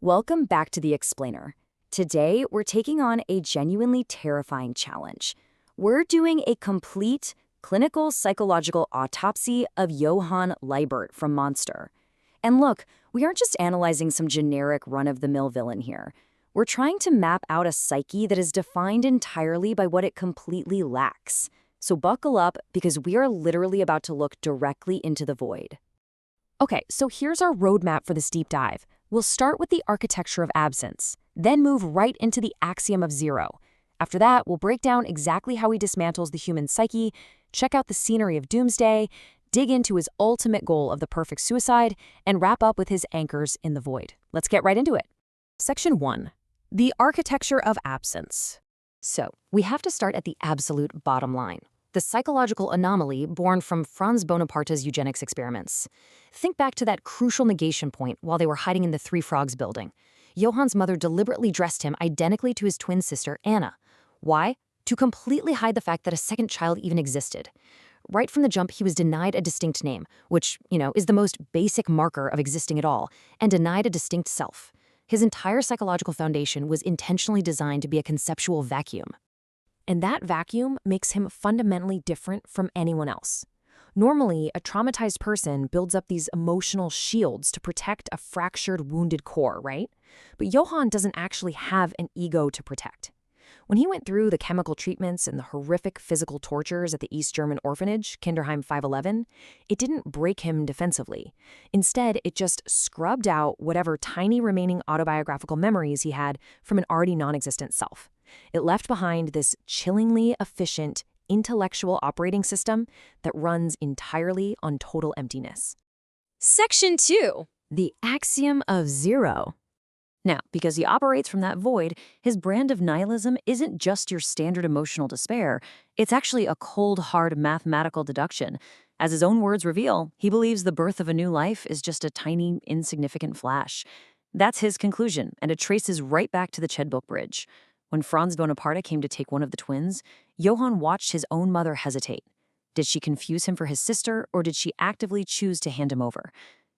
Welcome back to The Explainer. Today, we're taking on a genuinely terrifying challenge. We're doing a complete clinical psychological autopsy of Johan Liebert from Monster. And look, we aren't just analyzing some generic run-of-the-mill villain here. We're trying to map out a psyche that is defined entirely by what it completely lacks. So buckle up, because we are literally about to look directly into the void. Okay, so here's our roadmap for this deep dive. We'll start with the architecture of absence, then move right into the axiom of zero. After that, we'll break down exactly how he dismantles the human psyche, check out the scenery of doomsday, dig into his ultimate goal of the perfect suicide, and wrap up with his anchors in the void. Let's get right into it. Section 1. The architecture of absence. So, we have to start at the absolute bottom line. The psychological anomaly born from Franz Bonaparte's eugenics experiments. Think back to that crucial negation point while they were hiding in the Three Frogs building. Johan's mother deliberately dressed him identically to his twin sister, Anna. Why? To completely hide the fact that a second child even existed. Right from the jump, he was denied a distinct name, which, is the most basic marker of existing at all, and denied a distinct self. His entire psychological foundation was intentionally designed to be a conceptual vacuum. And that vacuum makes him fundamentally different from anyone else. Normally, a traumatized person builds up these emotional shields to protect a fractured, wounded core, right? But Johan doesn't actually have an ego to protect. When he went through the chemical treatments and the horrific physical tortures at the East German orphanage, Kinderheim 511, it didn't break him defensively. Instead, it just scrubbed out whatever tiny remaining autobiographical memories he had from an already non-existent self. It left behind this chillingly efficient, intellectual operating system that runs entirely on total emptiness. Section 2. The axiom of zero. Now, because he operates from that void, his brand of nihilism isn't just your standard emotional despair. It's actually a cold, hard mathematical deduction. As his own words reveal, he believes the birth of a new life is just a tiny, insignificant flash. That's his conclusion, and it traces right back to the Chedbook Bridge. When Franz Bonaparte came to take one of the twins, Johann watched his own mother hesitate. Did she confuse him for his sister, or did she actively choose to hand him over?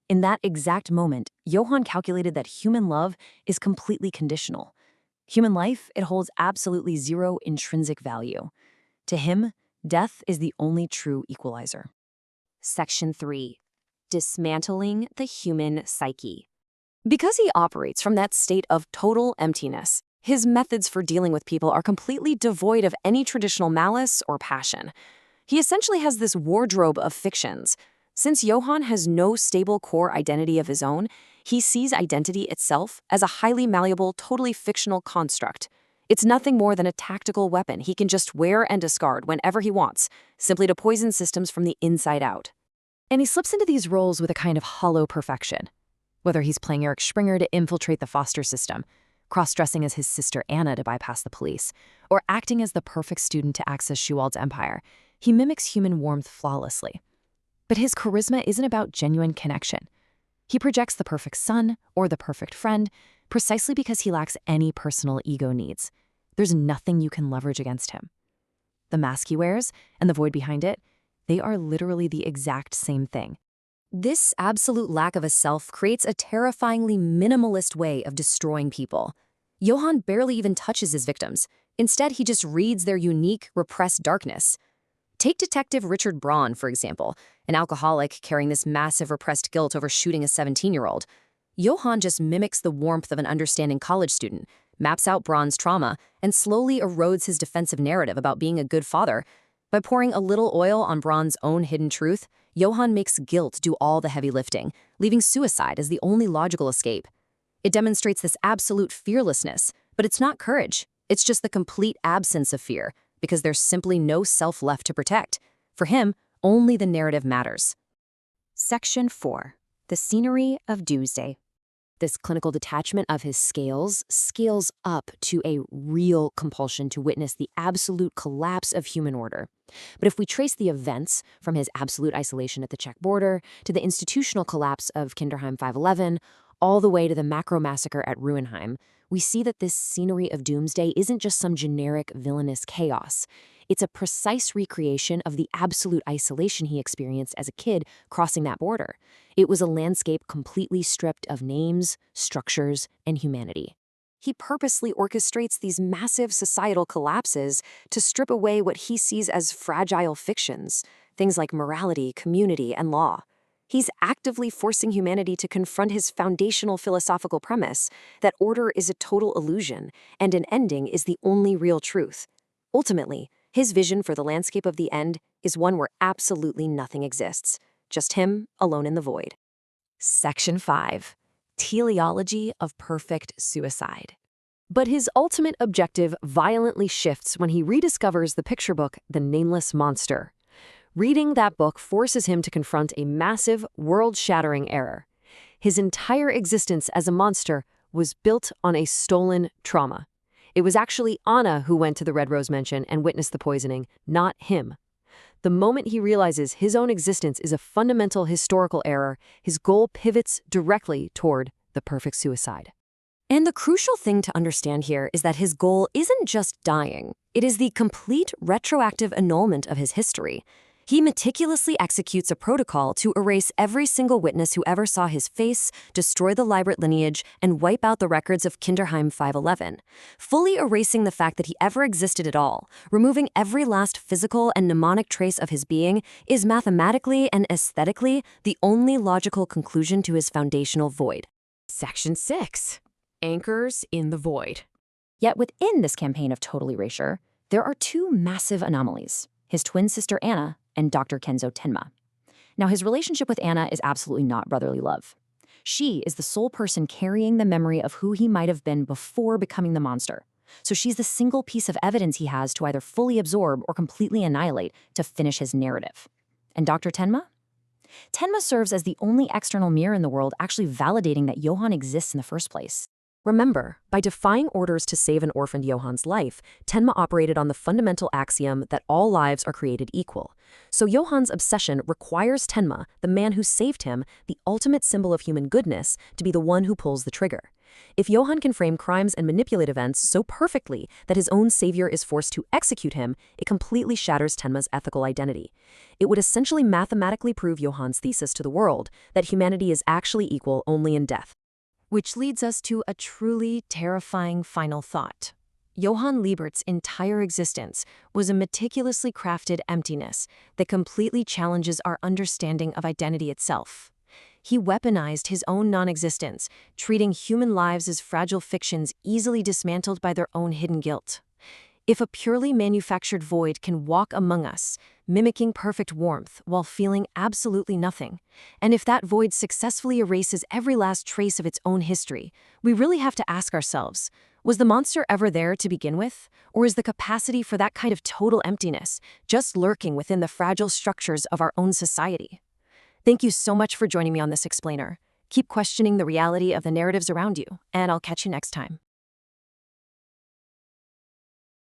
In that exact moment, Johann calculated that human love is completely conditional. Human life, it holds absolutely zero intrinsic value. To him, death is the only true equalizer. Section 3. Dismantling the human psyche. Because he operates from that state of total emptiness, his methods for dealing with people are completely devoid of any traditional malice or passion. He essentially has this wardrobe of fictions. Since Johann has no stable core identity of his own, he sees identity itself as a highly malleable, totally fictional construct. It's nothing more than a tactical weapon he can just wear and discard whenever he wants, simply to poison systems from the inside out. And he slips into these roles with a kind of hollow perfection. Whether he's playing Eric Springer to infiltrate the foster system, cross-dressing as his sister Anna to bypass the police, or acting as the perfect student to access Schuwald's empire, he mimics human warmth flawlessly. But his charisma isn't about genuine connection. He projects the perfect son or the perfect friend precisely because he lacks any personal ego needs. There's nothing you can leverage against him. The mask he wears and the void behind it, they are literally the exact same thing. This absolute lack of a self creates a terrifyingly minimalist way of destroying people. Johann barely even touches his victims. Instead, he just reads their unique, repressed darkness. Take Detective Richard Braun, for example, an alcoholic carrying this massive repressed guilt over shooting a 17-year-old. Johann just mimics the warmth of an understanding college student, maps out Braun's trauma, and slowly erodes his defensive narrative about being a good father. By pouring a little oil on Braun's own hidden truth, Johann makes guilt do all the heavy lifting, leaving suicide as the only logical escape. It demonstrates this absolute fearlessness, but it's not courage. It's just the complete absence of fear, because there's simply no self left to protect. For him, only the narrative matters. Section 4. The scenery of doomsday. This clinical detachment of his scales scales up to a real compulsion to witness the absolute collapse of human order. But if we trace the events from his absolute isolation at the Czech border to the institutional collapse of Kinderheim 511, all the way to the macro massacre at Ruinheim, we see that this scenery of doomsday isn't just some generic villainous chaos. It's a precise recreation of the absolute isolation he experienced as a kid crossing that border. It was a landscape completely stripped of names, structures, and humanity. He purposely orchestrates these massive societal collapses to strip away what he sees as fragile fictions, things like morality, community, and law. He's actively forcing humanity to confront his foundational philosophical premise that order is a total illusion and an ending is the only real truth. Ultimately, his vision for the landscape of the end is one where absolutely nothing exists, just him alone in the void. Section 5. Teleology of perfect suicide. But his ultimate objective violently shifts when he rediscovers the picture book The Nameless Monster. Reading that book forces him to confront a massive, world-shattering error. His entire existence as a monster was built on a stolen trauma. It was actually Anna who went to the Red Rose Mansion and witnessed the poisoning, not him. The moment he realizes his own existence is a fundamental historical error, his goal pivots directly toward the perfect suicide. And the crucial thing to understand here is that his goal isn't just dying. It is the complete retroactive annulment of his history. He meticulously executes a protocol to erase every single witness who ever saw his face, destroy the Liebert lineage, and wipe out the records of Kinderheim 511, fully erasing the fact that he ever existed at all. Removing every last physical and mnemonic trace of his being is mathematically and aesthetically the only logical conclusion to his foundational void. Section 6. Anchors in the void. Yet within this campaign of total erasure, there are two massive anomalies: his twin sister Anna and Dr. Kenzo Tenma. Now, his relationship with Anna is absolutely not brotherly love. She is the sole person carrying the memory of who he might have been before becoming the monster. So she's the single piece of evidence he has to either fully absorb or completely annihilate to finish his narrative. And Dr. Tenma? Tenma serves as the only external mirror in the world actually validating that Johan exists in the first place. Remember, by defying orders to save an orphaned Johan's life, Tenma operated on the fundamental axiom that all lives are created equal. So Johan's obsession requires Tenma, the man who saved him, the ultimate symbol of human goodness, to be the one who pulls the trigger. If Johan can frame crimes and manipulate events so perfectly that his own savior is forced to execute him, it completely shatters Tenma's ethical identity. It would essentially mathematically prove Johan's thesis to the world that humanity is actually equal only in death. Which leads us to a truly terrifying final thought. Johan Liebert's entire existence was a meticulously crafted emptiness that completely challenges our understanding of identity itself. He weaponized his own non-existence, treating human lives as fragile fictions easily dismantled by their own hidden guilt. If a purely manufactured void can walk among us, mimicking perfect warmth while feeling absolutely nothing, and if that void successfully erases every last trace of its own history, we really have to ask ourselves, was the monster ever there to begin with? Or is the capacity for that kind of total emptiness just lurking within the fragile structures of our own society? Thank you so much for joining me on this explainer. Keep questioning the reality of the narratives around you, and I'll catch you next time.